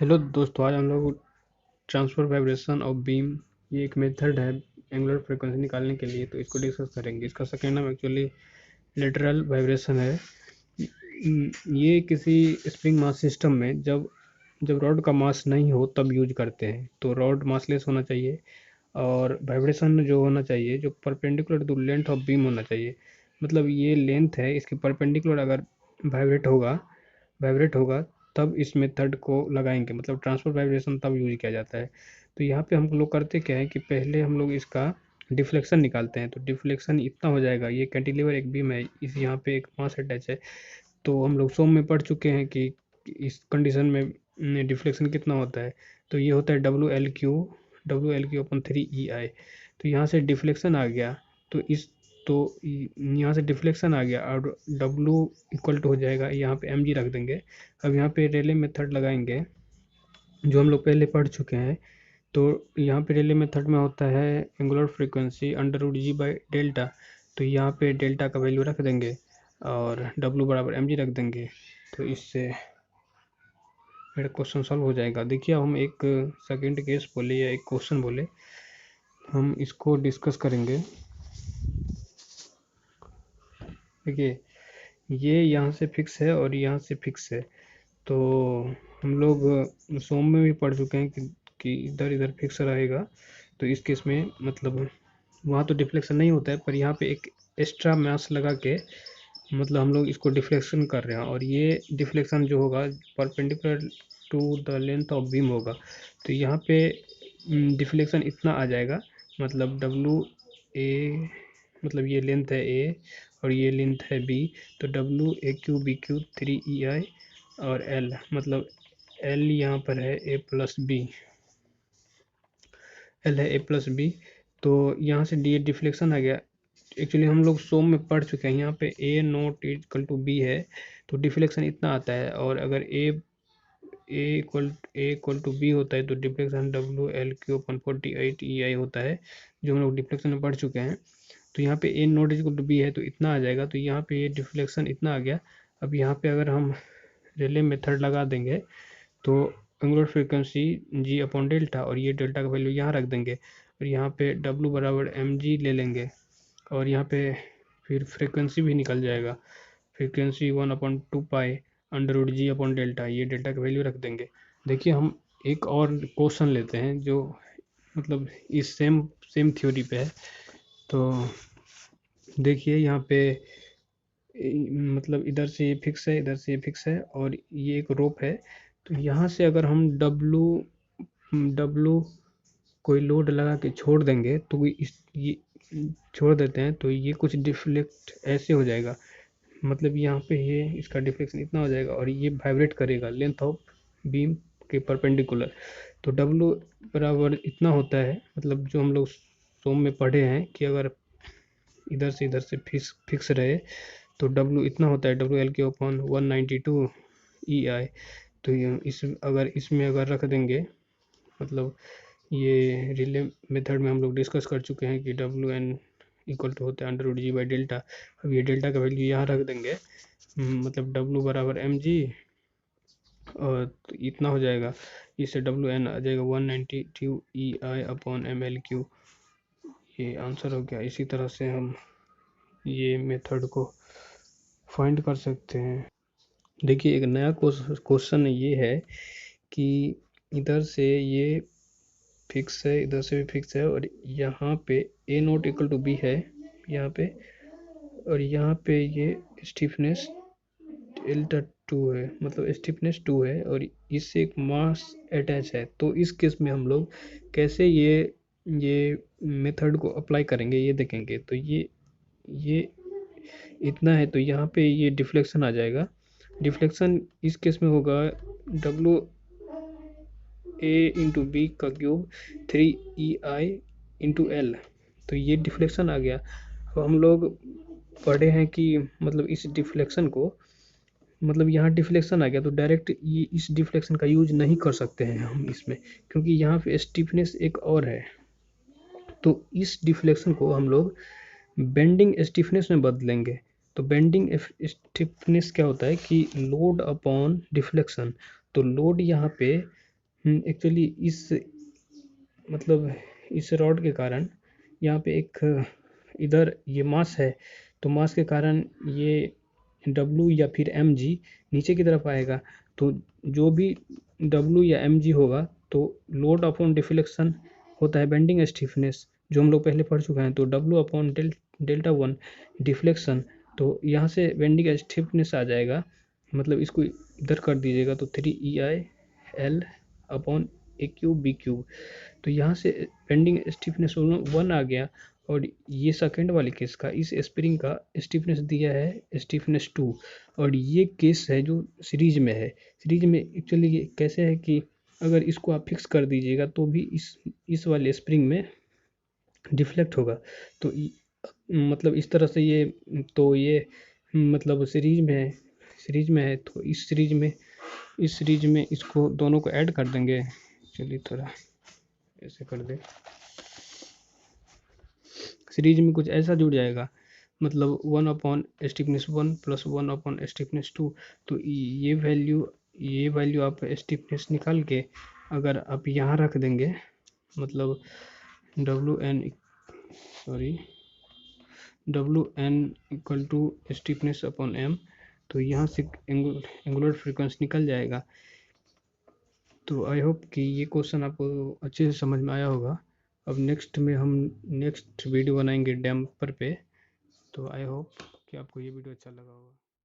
Hello दोस्तों, आज हम लोग ट्रांसफर वाइब्रेशन ऑफ बीम, ये एक मेथड है एंगुलर फ्रीक्वेंसी निकालने के लिए, तो इसको डिस्कस करेंगे। इसका सेकेंड नाम एक्चुअली लेटरल वाइब्रेशन है। ये किसी स्प्रिंग मास सिस्टम में जब जब रॉड का मास नहीं हो तब यूज करते हैं। तो रॉड मासलेस होना चाहिए और वाइब्रेशन जो होना चाहिए जो perpendicular to length of beam होना चाहिए। मतलब ये लेंथ है, इसकी परपेंडिकुलर अगर वाइब्रेट होगा तब इस मेथड को लगाएंगे। मतलब ट्रांसफर वाइब्रेशन तब यूज किया जाता है। तो यहाँ पे हम लोग करते क्या है कि पहले हम लोग इसका डिफ्लेक्शन निकालते हैं। तो डिफ्लेक्शन इतना हो जाएगा, ये कैंटिलीवर एक बीम है, इस यहाँ पे एक मास अटैच है। तो हम लोग सोम में पढ़ चुके हैं कि इस कंडीशन में डिफ्लेक्शन कितना होता है। तो ये होता है डब्ल्यू एल क्यू अपन 3 EI। तो यहाँ से डिफ्लेक्शन आ गया, तो इस तो यहाँ से डिफ्लेक्शन आ गया और W इक्वल टू हो जाएगा, यहाँ पे mg रख देंगे। अब यहाँ पे रेले मेथड लगाएंगे जो हम लोग पहले पढ़ चुके हैं। तो यहाँ पे रेले मेथड में होता है angular frequency under root g by delta. तो यहाँ पे डेल्टा का वैल्यू रख देंगे और W बराबर mg रख देंगे। तो इससे मेरा क्वेश्चन सॉल्व हो जाएगा। देखिए, हम एक सेकंड केस बोले या एक क्वेश्चन बोले, हम इसको डिस्कस करेंगे। देखिए, ये यहाँ से फिक्स है और यहाँ से फिक्स है। तो हम लोग सोम में भी पढ़ चुके हैं कि इधर इधर फिक्स रहेगा। तो इस केस में मतलब वहाँ तो डिफ्लेक्शन नहीं होता है, पर यहाँ पे एक एक्स्ट्रा मास लगा के मतलब हम लोग इसको डिफ्लेक्शन कर रहे हैं। और ये डिफ्लेक्शन जो होगा perpendicular to the length of beam होगा। तो यहाँ पे डिफ्लेक्शन इतना आ जाएगा, मतलब ए, मतलब ये लेंथ है ए और ये लेंथ है बी। तो W AQ BQ 3 EI और L, मतलब L यहाँ पर है A प्लस बी, L है A प्लस बी। तो यहाँ से डी डिफ्लेक्शन आ गया। एक्चुअली हम लोग सोम में पढ़ चुके हैं, यहाँ पे A not equal to B है तो डिफ्लेक्शन इतना आता है। और अगर ए इक्वल टू बी होता है तो डिफ्लेक्शन WLQ/48 EI होता है, जो हम लोग डिफ्लेक्शन में पढ़ चुके हैं। तो यहाँ पे ए नॉट इक्वल टू बी है तो इतना आ जाएगा। तो यहाँ पे ये डिफ्लेक्शन इतना आ गया। अब यहाँ पे अगर हम रेले मेथड लगा देंगे तो एंगुलर फ्रीक्वेंसी जी अपॉन डेल्टा, और ये डेल्टा का वैल्यू यहाँ रख देंगे और यहाँ पे W बराबर mg ले लेंगे। और यहाँ पे फिर फ्रीक्वेंसी भी निकल जाएगा, फ्रीक्वेंसी 1/2 पाई अंडर रूट जी अपॉन डेल्टा, ये डेल्टा का वैल्यू रख देंगे। देखिए, हम एक और क्वेश्चन लेते हैं जो मतलब इस सेम सेम थ्योरी पे है। तो देखिए, यहाँ पे मतलब इधर से ये फिक्स है, इधर से ये फिक्स है और ये एक रोप है। तो यहाँ से अगर हम डब्लू कोई लोड लगा के छोड़ देंगे तो ये छोड़ देते हैं तो ये कुछ डिफ्लेक्ट ऐसे हो जाएगा। मतलब यहाँ पे ये इसका डिफ्लेक्शन इतना हो जाएगा और ये वाइब्रेट करेगा लेंथ ऑफ बीम के परपेंडिकुलर। तो W बराबर इतना होता है, मतलब जो हम लोग सोम में पढ़े हैं कि अगर इधर से फिक्स रहे तो W इतना होता है, WLQ/192 EI। तो इसमें अगर रख देंगे, मतलब ये रिले मेथड में हम लोग डिस्कस कर चुके हैं कि WN इक्वल टू होता है under root g by delta. अब ये डेल्टा का वैल्यू यहाँ रख देंगे, मतलब W बराबर mg और तो इतना हो जाएगा। इससे WN आ जाएगा 192 EI/ml3। ये आंसर हो गया। इसी तरह से हम ये मेथड को फाइंड कर सकते हैं। देखिए, एक नया क्वेश्चन ये है कि इधर से ये फिक्स है, इधर से भी फिक्स है और यहाँ पे A not equal to B है यहाँ पे, और यहाँ पे ये स्टिफनेस डेल्टा 2 है, मतलब स्टिफनेस 2 है और इससे एक मास अटैच है। तो इस केस में हम लोग कैसे ये मेथड को अप्लाई करेंगे ये देखेंगे। तो ये इतना है तो यहाँ पे ये डिफ्लेक्शन आ जाएगा। डिफ्लेक्शन इस केस में होगा WA/B का क्यूब 3 EI/L। तो ये डिफ्लेक्शन आ गया। अब हम लोग पढ़े हैं कि मतलब इस डिफ्लेक्शन को, मतलब यहाँ डिफ्लेक्शन आ गया तो डायरेक्ट ये इस डिफ्लेक्शन का यूज नहीं कर सकते हैं हम इसमें, क्योंकि यहाँ पे स्टिफनेस एक और है। तो इस डिफ्लेक्शन को हम लोग बेंडिंग स्टिफनेस में बदलेंगे। तो बेंडिंग स्टिफनेस क्या होता है कि लोड अपॉन डिफ्लेक्शन। तो लोड यहाँ पे एक्चुअली इस मतलब इस रॉड के कारण यहाँ पे एक इधर ये मास है, तो मास के कारण ये W या फिर mg नीचे की तरफ आएगा। तो जो भी W या mg होगा तो लोड अपॉन डिफ्लेक्शन होता है बेंडिंग स्टिफनेस, जो हम लोग पहले पढ़ चुके हैं। तो W upon delta one deflection, तो यहाँ से बेंडिंग स्टिफनेस आ जाएगा, मतलब इसको इधर कर दीजिएगा तो 3EI L अपॉन ए क्यूब बी क्यूब। तो यहाँ से बेंडिंग स्टिफनेस 1 आ गया, और ये सेकेंड वाले केस का इस स्प्रिंग का स्टिफनेस दिया है स्टिफनेस 2, और ये केस है जो सीरीज में है। सीरीज में एक्चुअली ये कैसे है कि अगर इसको आप फिक्स कर दीजिएगा तो भी इस वाले स्प्रिंग में डिफ्लेक्ट होगा। तो मतलब इस तरह से ये मतलब सीरीज में है तो इस सीरीज में इसको दोनों को ऐड कर देंगे। चलिए थोड़ा ऐसे कर दे, सीरीज में कुछ ऐसा जुड़ जाएगा, मतलब 1/स्टिफनेस 1 + 1/स्टिफनेस 2। तो ये वैल्यू आप स्टिफनेस निकाल के अगर आप यहाँ रख देंगे, मतलब WN equal to stiffness upon m, तो यहाँ से एंगुलर फ्रीक्वेंसी निकल जाएगा। तो आई होप कि ये क्वेश्चन आपको अच्छे से समझ में आया होगा। अब हम नेक्स्ट वीडियो बनाएंगे डैम्पर पे। तो आई होप कि आपको ये वीडियो अच्छा लगा होगा।